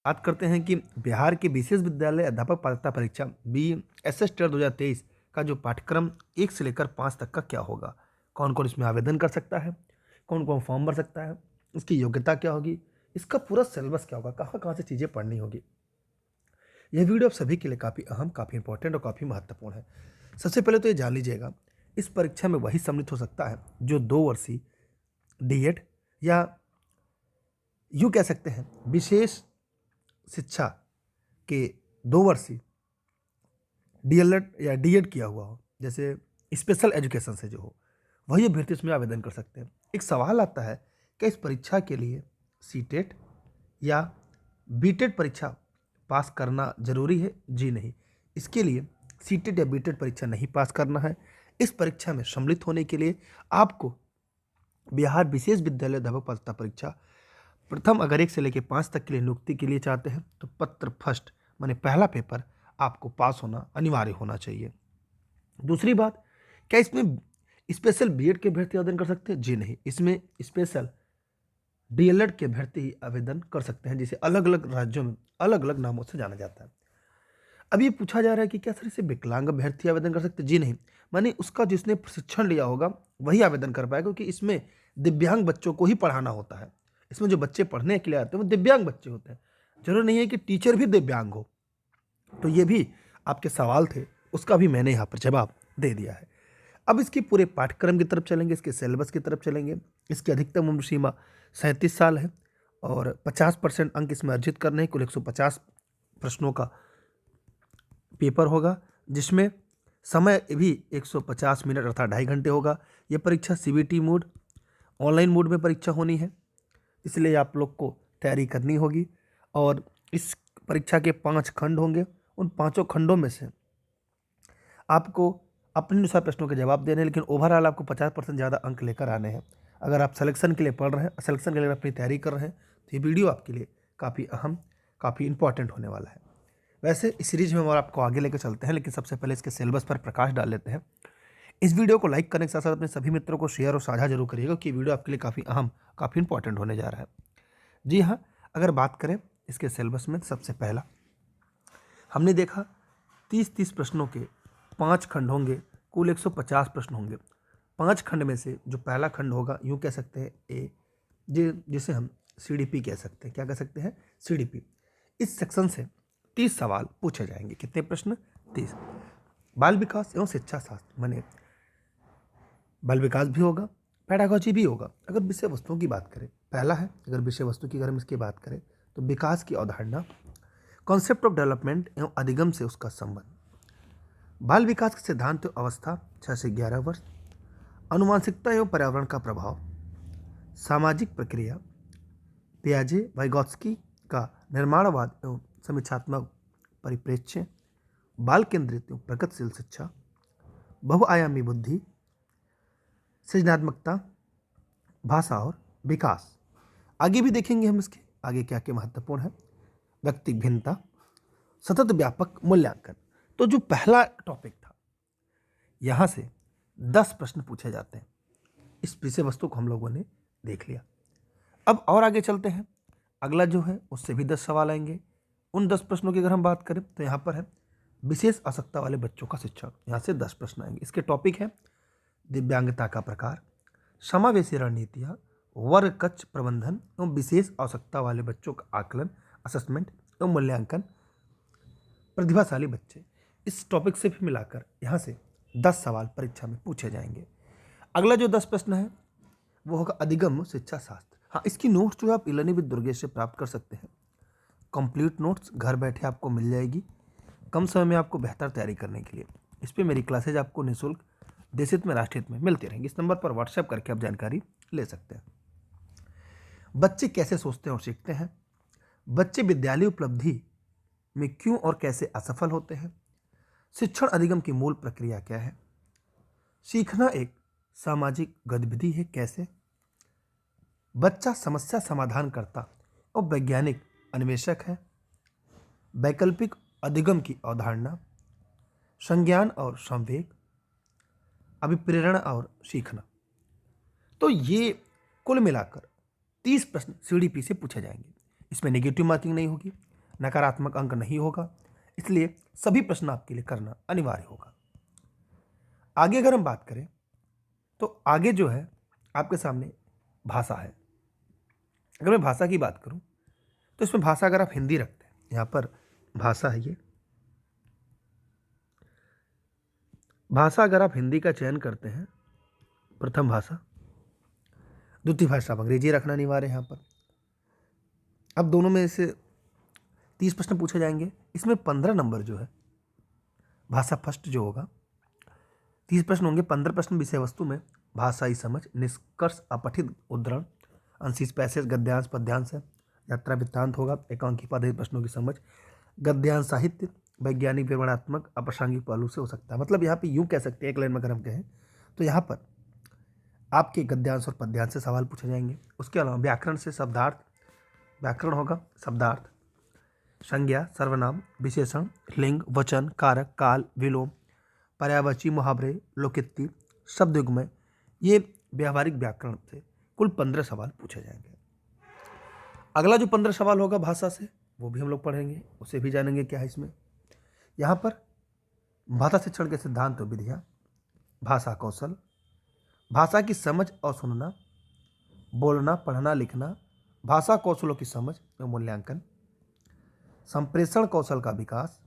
बात करते हैं कि बिहार की विशेष विद्यालय अध्यापक पात्रता परीक्षा BSS टेट 2023 का जो पाठ्यक्रम 1 से लेकर 5 तक का क्या होगा, कौन कौन इसमें आवेदन कर सकता है, कौन कौन फॉर्म भर सकता है, इसकी योग्यता क्या होगी, इसका पूरा सिलेबस क्या होगा, कहाँ कहाँ से चीज़ें पढ़नी होगी। यह वीडियो आप सभी के लिए काफ़ी अहम, काफ़ी इंपॉर्टेंट और काफ़ी महत्वपूर्ण है। सबसे पहले तो ये जान लीजिएगा, इस परीक्षा में वही सम्मिलित हो सकता है जो 2 वर्षीय डीएड या यूँ कह सकते हैं विशेष शिक्षा के 2 वर्षीय डीएलएड या डीएड किया हुआ हो, जैसे स्पेशल एजुकेशन से जो हो, वही अभ्यर्थी इसमें आवेदन कर सकते हैं। एक सवाल आता है कि इस परीक्षा के लिए सीटेट या बीटेट परीक्षा पास करना जरूरी है? जी नहीं, इसके लिए सीटेट या बीटेट परीक्षा नहीं पास करना है। इस परीक्षा में सम्मिलित होने के लिए आपको बिहार विशेष विद्यालय अध्यापक पात्रता परीक्षा प्रथम अगर 1 से लेकर 5 तक के लिए नियुक्ति के लिए चाहते हैं तो पत्र फर्स्ट माने पहला पेपर आपको पास होना अनिवार्य होना चाहिए। दूसरी बात, क्या इसमें स्पेशल बीएड के अभ्यर्थी आवेदन कर सकते हैं? जी नहीं, इसमें स्पेशल डीएलएड के अभ्यर्थी ही आवेदन कर सकते हैं, जिसे अलग अलग राज्यों में अलग अलग नामों से जाना जाता है। अब ये पूछा जा रहा है कि क्या सर इसे विकलांग अभ्यर्थी आवेदन कर सकते हैं? जी नहीं, माने उसका जिसने प्रशिक्षण लिया होगा वही आवेदन कर पाएगा, क्योंकि इसमें दिव्यांग बच्चों को ही पढ़ाना होता है। इसमें जो बच्चे पढ़ने के लिए आते हैं वो दिव्यांग बच्चे होते हैं। जरूरी नहीं है कि टीचर भी दिव्यांग हो। तो ये भी आपके सवाल थे, उसका भी मैंने यहाँ पर जवाब दे दिया है। अब इसकी पूरे पाठ्यक्रम की तरफ चलेंगे, इसके सिलेबस की तरफ चलेंगे। इसकी अधिकतम उम्र सीमा 37 साल है और 50% अंक इसमें अर्जित करने हैं। कुल 150 प्रश्नों का पेपर होगा, जिसमें समय भी 150 मिनट अर्थात 2.5 घंटे होगा। ये परीक्षा सीबीटी मोड ऑनलाइन मोड में परीक्षा होनी है, इसलिए आप लोग को तैयारी करनी होगी। और इस परीक्षा के 5 खंड होंगे। उन पाँचों खंडों में से आपको अपने अनुसार प्रश्नों के जवाब देने हैं, लेकिन ओवरऑल आपको 50% ज़्यादा अंक लेकर आने हैं। अगर आप सिलेक्शन के लिए पढ़ रहे हैं, सिलेक्शन के लिए अपनी तैयारी कर रहे हैं, तो ये वीडियो आपके लिए काफ़ी अहम, काफ़ी इंपॉर्टेंट होने वाला है। वैसे इस सीरीज में हम और आपको आगे लेकर चलते हैं, लेकिन सबसे पहले इसके सिलेबस पर प्रकाश डाल लेते हैं। इस वीडियो को लाइक करने के साथ साथ अपने सभी मित्रों को शेयर और साझा जरूर करिएगा, कि वीडियो आपके लिए काफ़ी अहम, काफ़ी इंपॉर्टेंट होने जा रहा है। जी हाँ, अगर बात करें इसके सिलेबस में, सबसे पहला हमने देखा 30-30 प्रश्नों के 5 खंड होंगे, कुल 150 प्रश्न होंगे। 5 खंड में से जो पहला खंड होगा, यूँ कह सकते हैं ए, जिसे हम सीडीपी कह सकते हैं। क्या कह सकते हैं? सीडीपी। इस सेक्शन से 30 सवाल पूछे जाएंगे। कितने प्रश्न? 30। बाल विकास एवं शिक्षा शास्त्र माने बाल विकास भी होगा, पेडागोजी भी होगा। अगर विषय वस्तुओं की बात करें, पहला है, अगर विषय वस्तु की अगर हम इसकी बात करें तो विकास की अवधारणा, कॉन्सेप्ट ऑफ डेवलपमेंट एवं अधिगम से उसका संबंध, बाल विकास के सिद्धांत एवं अवस्था 6 से 11 वर्ष, आनुवांशिकता एवं पर्यावरण का प्रभाव, सामाजिक प्रक्रिया, पियाजे वाइगॉत्स्की का निर्माणवाद एवं समीक्षात्मक परिप्रेक्ष्य, बाल केंद्रित एवं प्रगतिशील शिक्षा, बहुआयामी बुद्धि, सृजनात्मकता, भाषा और विकास। आगे भी देखेंगे हम इसके आगे क्या क्या महत्वपूर्ण है। व्यक्ति भिन्नता, सतत व्यापक मूल्यांकन। तो जो पहला टॉपिक था, यहाँ से 10 प्रश्न पूछे जाते हैं। इस विषय वस्तु को हम लोगों ने देख लिया। अब और आगे चलते हैं। अगला जो है उससे भी 10 सवाल आएंगे। उन 10 प्रश्नों की अगर हम बात करें तो यहाँ पर है विशेष आवश्यकता वाले बच्चों का शिक्षण। यहाँ से 10 प्रश्न आएंगे। इसके टॉपिक है दिव्यांगता का प्रकार, समावेशी रणनीतियाँ, वर्ग कक्ष प्रबंधन एवं विशेष आवश्यकता वाले बच्चों का आकलन, असेसमेंट एवं मूल्यांकन, प्रतिभाशाली बच्चे। इस टॉपिक से भी मिलाकर यहाँ से 10 सवाल परीक्षा में पूछे जाएंगे। अगला जो 10 प्रश्न है वो होगा अधिगम शिक्षा शास्त्र। हाँ, इसकी नोट्स जो आप ई-लर्निंग विद दुर्गेश से प्राप्त कर सकते हैं। कंप्लीट नोट्स घर बैठे आपको मिल जाएगी, कम समय में आपको बेहतर तैयारी करने के लिए। इस पर मेरी क्लासेज आपको निःशुल्क देशित में राष्ट्रहित में मिलती रहेंगी। इस नंबर पर व्हाट्सएप करके आप जानकारी ले सकते हैं। बच्चे कैसे सोचते हैं और सीखते हैं, बच्चे विद्यालय उपलब्धि में क्यों और कैसे असफल होते हैं, शिक्षण अधिगम की मूल प्रक्रिया क्या है, सीखना एक सामाजिक गतिविधि है कैसे, बच्चा समस्या समाधान करता और वैज्ञानिक अन्वेषक है, वैकल्पिक अधिगम की अवधारणा, संज्ञान और संवेग, अभिप्रेरणा और सीखना। तो ये कुल मिलाकर 30 प्रश्न सीडीपी से पूछे जाएंगे। इसमें नेगेटिव मार्किंग नहीं होगी। नकारात्मक अंक नहीं होगा, इसलिए सभी प्रश्न आपके लिए करना अनिवार्य होगा। आगे अगर हम बात करें तो आगे जो है आपके सामने भाषा है। अगर मैं भाषा की बात करूं तो इसमें भाषा अगर आप हिंदी रखते हैं, यहाँ पर भाषा है, ये भाषा अगर आप हिंदी का चयन करते हैं, प्रथम भाषा, द्वितीय भाषा आप अंग्रेजी रखना अनिवार्य है यहाँ पर। अब दोनों में से 30 प्रश्न पूछे जाएंगे। इसमें 15 नंबर जो है भाषा फर्स्ट जो होगा, 30 प्रश्न होंगे। 15 प्रश्न विषय वस्तु में भाषाई समझ, निष्कर्ष, अपठित उद्धरण, अंशिस पैसेज, गद्यांश पद्यांश है, यात्रा वृत्तांत होगा, एकांकी पद्धति प्रश्नों की समझ, गद्यांश साहित्य, वैज्ञानिक विवरणात्मक, अप्रासंगिक पहलू से हो सकता है। मतलब यहाँ पे यूँ कह सकते हैं, एक लाइन में अगर हम कहें तो यहाँ पर आपके गद्यांश और पद्यांश से सवाल पूछे जाएंगे। उसके अलावा व्याकरण से शब्दार्थ, व्याकरण होगा, शब्दार्थ, संज्ञा, सर्वनाम, विशेषण, लिंग, वचन, कारक, काल, विलोम, पर्यायवाची, मुहावरे, लोकोक्ति, शब्दयुग्म, ये व्यावहारिक व्याकरण से कुल 15 सवाल पूछे जाएंगे। अगला जो 15 सवाल होगा भाषा से, वो भी हम लोग पढ़ेंगे, उसे भी जानेंगे क्या है इसमें। यहाँ पर भाषा शिक्षण के सिद्धांत और विधियाँ, भाषा कौशल, भाषा की समझ और सुनना, बोलना, पढ़ना, लिखना, भाषा कौशलों की समझ और मूल्यांकन, संप्रेषण कौशल का विकास,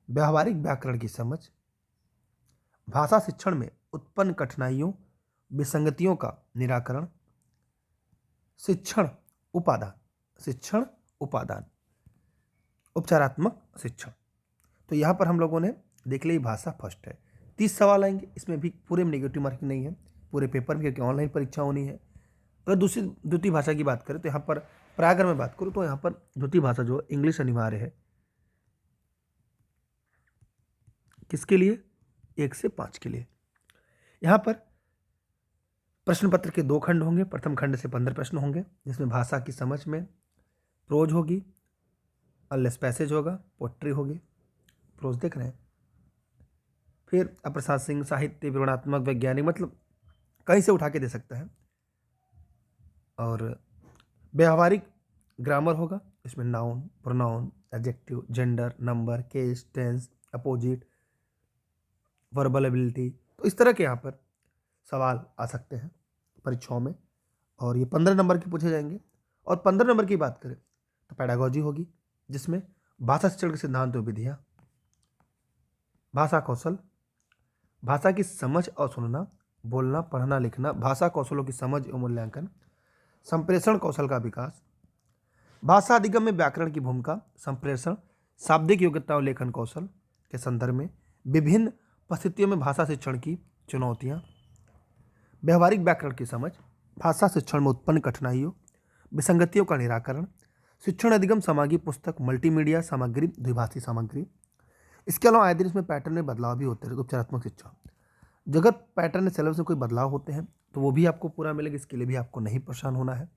व्यावहारिक व्याकरण की समझ, भाषा शिक्षण में उत्पन्न कठिनाइयों, विसंगतियों का निराकरण, शिक्षण उपादान, उपचारात्मक शिक्षण। तो यहाँ पर हम लोगों ने देख ली भाषा फर्स्ट है। 30 सवाल आएंगे, इसमें भी पूरे में नेगेटिव मार्किंग नहीं है, पूरे पेपर में, क्योंकि ऑनलाइन परीक्षा होनी है। अगर द्वितीय भाषा की बात करें तो यहाँ पर प्राय अगर मैं बात करूँ तो यहाँ पर द्वितीय भाषा जो इंग्लिश अनिवार्य है। किसके लिए? 1 से 5 के लिए। यहाँ पर प्रश्न पत्र के 2 खंड होंगे। प्रथम खंड से 15 प्रश्न होंगे, जिसमें भाषा की समझ में प्रोज होगी, अनलेस पैसेज होगा, पोट्री होगी, प्रोज देख रहे हैं, फिर अप्रशासनिक, साहित्य, विवरणात्मक, वैज्ञानिक, मतलब कहीं से उठा के दे सकता है। और व्यावहारिक ग्रामर होगा, इसमें noun, pronoun, adjective, gender, number, case, tense, opposite, verbal ability, तो इस तरह के यहाँ पर सवाल आ सकते हैं परीक्षाओं में, और ये 15 नंबर के पूछे जाएंगे। और 15 नंबर की बात करें तो पेडागोजी होगी, जिसमें भाषा शिक्षण के सिद्धांत और विधियाँ, भाषा कौशल, भाषा की समझ और सुनना, बोलना, पढ़ना, लिखना, भाषा कौशलों की समझ और मूल्यांकन, संप्रेषण कौशल का विकास, भाषा अधिगम में व्याकरण की भूमिका, संप्रेषण, शाब्दिक योग्यता और लेखन कौशल के संदर्भ में विभिन्न परिस्थितियों में भाषा शिक्षण की चुनौतियाँ, व्यावहारिक व्याकरण की समझ, भाषा शिक्षण में उत्पन्न कठिनाइयों, विसंगतियों का निराकरण, शिक्षण अधिगम सामग्री, पुस्तक, मल्टीमीडिया सामग्री, द्विभाषी सामग्री। इसके अलावा आए दिन इसमें पैटर्न में बदलाव भी होते हैं। उपचारात्मक शिक्षा, जगह पैटर्न में सिलेबस में कोई बदलाव होते हैं तो वो भी आपको पूरा मिलेगा, इसके लिए भी आपको नहीं परेशान होना है।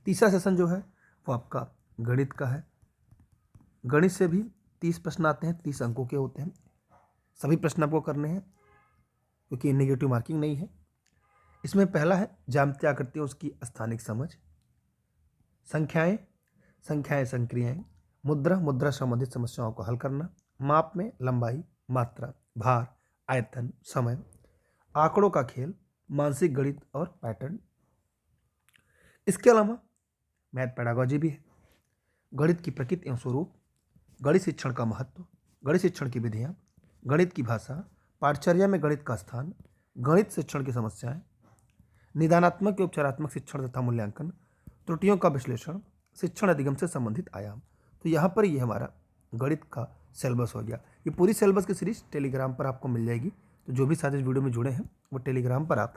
तीसरा सेशन जो है वो आपका गणित का है। गणित से भी 30 प्रश्न आते हैं, 30 अंकों के होते हैं। सभी प्रश्न आपको करने हैं, क्योंकि नेगेटिव मार्किंग नहीं है। इसमें पहला है ज्यामितीय आकृतियों, उसकी स्थानिक समझ, संख्याएं, संक्रियाएं, मुद्रा संबंधित समस्याओं को हल करना, माप में लंबाई, मात्रा, भार, आयतन, समय, आंकड़ों का खेल, मानसिक गणित और पैटर्न। इसके अलावा मैथ पेडागोजी भी है, गणित की प्रकृति एवं स्वरूप, गणित शिक्षण का महत्व, गणित शिक्षण की विधियाँ, गणित की भाषा, पाठचर्या में गणित का स्थान, गणित शिक्षण की समस्याएं, निदानात्मक एवं उपचारात्मक शिक्षण तथा मूल्यांकन, त्रुटियों का विश्लेषण, शिक्षण अधिगम से संबंधित आयाम। तो यहाँ पर ये हमारा गणित का सिलेबस हो गया। ये पूरी सिलेबस की सीरीज टेलीग्राम पर आपको मिल जाएगी। तो जो भी साथ इस वीडियो में जुड़े हैं वो टेलीग्राम पर आप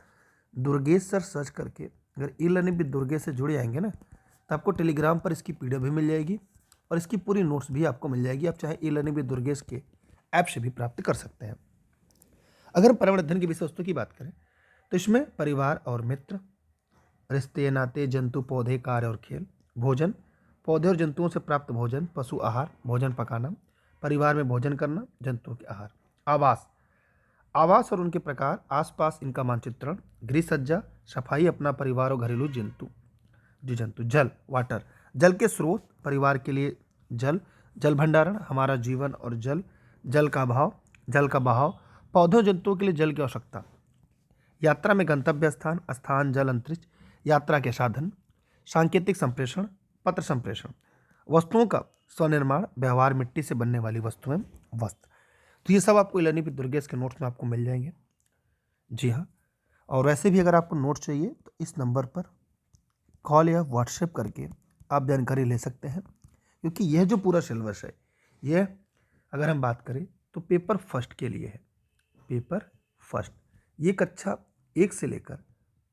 दुर्गेश सर सर्च करके अगर ई लर्निंग विद दुर्गेश से जुड़े आएंगे ना, तो आपको टेलीग्राम पर इसकी PDF भी मिल जाएगी और इसकी पूरी नोट्स भी आपको मिल जाएगी। आप चाहे ई लर्निंग विद दुर्गेश के ऐप से भी प्राप्त कर सकते हैं। अगर हम पर्यावरण अध्ययन की विषय वस्तु की बात करें तो इसमें परिवार और मित्र, रिश्ते नाते, जंतु पौधे, कार्य और खेल, भोजन, पौधे और जंतुओं से प्राप्त भोजन, पशु आहार, भोजन पकाना, परिवार में भोजन करना, जंतुओं के आहार, आवास और उनके प्रकार, आसपास इनका मानचित्रण, गृह सज्जा, सफाई, अपना परिवार और घरेलू जंतु, जल, वाटर, जल के स्रोत, परिवार के लिए जल, जल भंडारण, हमारा जीवन और जल, जल का भाव, जल का बहाव, पौधों जंतुओं के लिए जल की आवश्यकता, यात्रा में गंतव्य स्थान, स्थान जल अंतरिक्ष, यात्रा के साधन, सांकेतिक संप्रेषण, पत्र संप्रेषण, वस्तुओं का स्वनिर्माण, व्यवहार, मिट्टी से बनने वाली वस्तुएं, वस्त्र। तो ये सब आपको ई-लर्निंग विद दुर्गेश के नोट्स में आपको मिल जाएंगे। जी हाँ, और वैसे भी अगर आपको नोट्स चाहिए तो इस नंबर पर कॉल या व्हाट्सएप करके आप जानकारी ले सकते हैं, क्योंकि यह जो पूरा सिलेबस है यह अगर हम बात करें तो पेपर फर्स्ट के लिए है। पेपर फर्स्ट ये कक्षा 1 से लेकर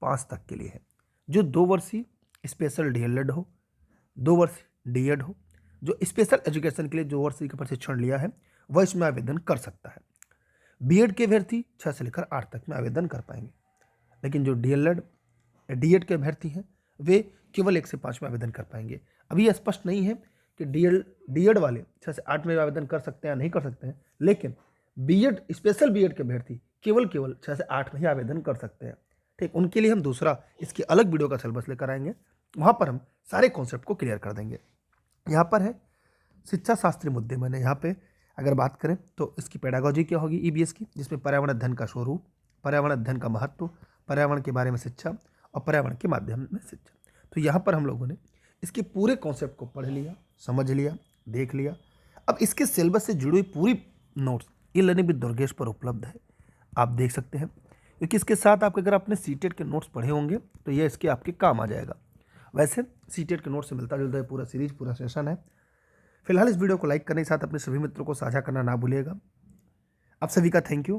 5 तक के लिए है। जो 2 वर्षीय स्पेशल डीएलएड हो, 2 वर्षीय डीएड हो, जो स्पेशल एजुकेशन के लिए 2 वर्षीय का प्रशिक्षण लिया है वह इसमें आवेदन कर सकता है। बीएड के अभ्यर्थी 6 से लेकर 8 तक में आवेदन कर पाएंगे, लेकिन जो डीएलएड डीएड के अभ्यर्थी हैं वे केवल 1 से 5 में आवेदन कर पाएंगे। अभी यह स्पष्ट नहीं है कि डीएड वाले 6 से 8 में आवेदन कर सकते हैं या नहीं कर सकते हैं, लेकिन बीएड स्पेशल बीएड के अभ्यर्थी केवल 6 से 8 में ही आवेदन कर सकते हैं। ठीक, उनके लिए हम दूसरा इसकी अलग वीडियो का सिलेबस लेकर आएंगे, वहाँ पर हम सारे कॉन्सेप्ट को क्लियर कर देंगे। यहाँ पर है शिक्षा शास्त्रीय मुद्दे। मैंने यहाँ पे अगर बात करें तो इसकी पेडागोजी क्या होगी ईबीएस की, जिसमें पर्यावरण अध्ययन का स्वरूप, पर्यावरण अध्ययन का महत्व, पर्यावरण के बारे में शिक्षा और पर्यावरण के माध्यम में शिक्षा। तो यहाँ पर हम लोगों ने इसके पूरे कॉन्सेप्ट को पढ़ लिया, समझ लिया, देख लिया। अब इसके सिलेबस से जुड़ी हुई पूरी नोट्स ई-लर्निंग विद दुर्गेश पर उपलब्ध है, आप देख सकते हैं। क्योंकि इसके साथ आप अगर आपने सीटेट के नोट्स पढ़े होंगे तो यह इसके आपके काम आ जाएगा। वैसे सीटेट के नोट्स से मिलता जुलता है पूरा सीरीज, पूरा सेशन है। फिलहाल इस वीडियो को लाइक करने के साथ अपने सभी मित्रों को साझा करना ना भूलिएगा। आप सभी का थैंक यू,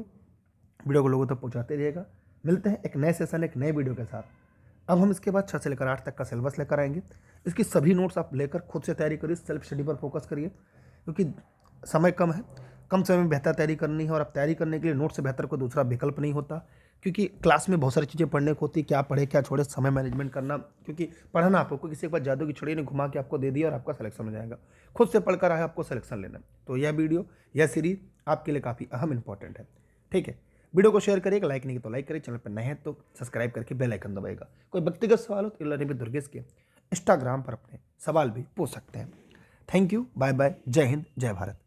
वीडियो को लोगों तक पहुंचाते रहिएगा। मिलते हैं एक नए सेशन, एक नए वीडियो के साथ। अब हम इसके बाद 6 से लेकर 8 तक का सिलेबस लेकर आएंगे। इसकी सभी नोट्स आप लेकर खुद से तैयारी करिए, सेल्फ स्टडी पर फोकस करिए, क्योंकि समय कम है, कम समय में बेहतर तैयारी करनी है। और अब तैयारी करने के लिए नोट से बेहतर कोई दूसरा विकल्प नहीं होता, क्योंकि क्लास में बहुत सारी चीज़ें पढ़ने को होती है, क्या पढ़े क्या छोड़े, समय मैनेजमेंट करना, क्योंकि पढ़ना आपको किसी के पास जादू की छड़ी ने घुमा के आपको दे दिया और आपका सिलेक्शन हो जाएगा। खुद से पढ़कर आए आपको सिलेक्शन लेना। तो यह वीडियो, यह सीरीज आपके लिए काफ़ी अहम इंपॉर्टेंट है। ठीक है, वीडियो को शेयर करिएगा, लाइक नहीं किया तो लाइक करिए, चैनल पर नए हैं तो सब्सक्राइब करके बेल आइकन दबाइएगा। कोई व्यक्तिगत सवाल हो तो ई-लर्निंग विद दुर्गेश के इंस्टाग्राम पर अपने सवाल भी पूछ सकते हैं। थैंक यू, बाय बाय, जय हिंद, जय भारत।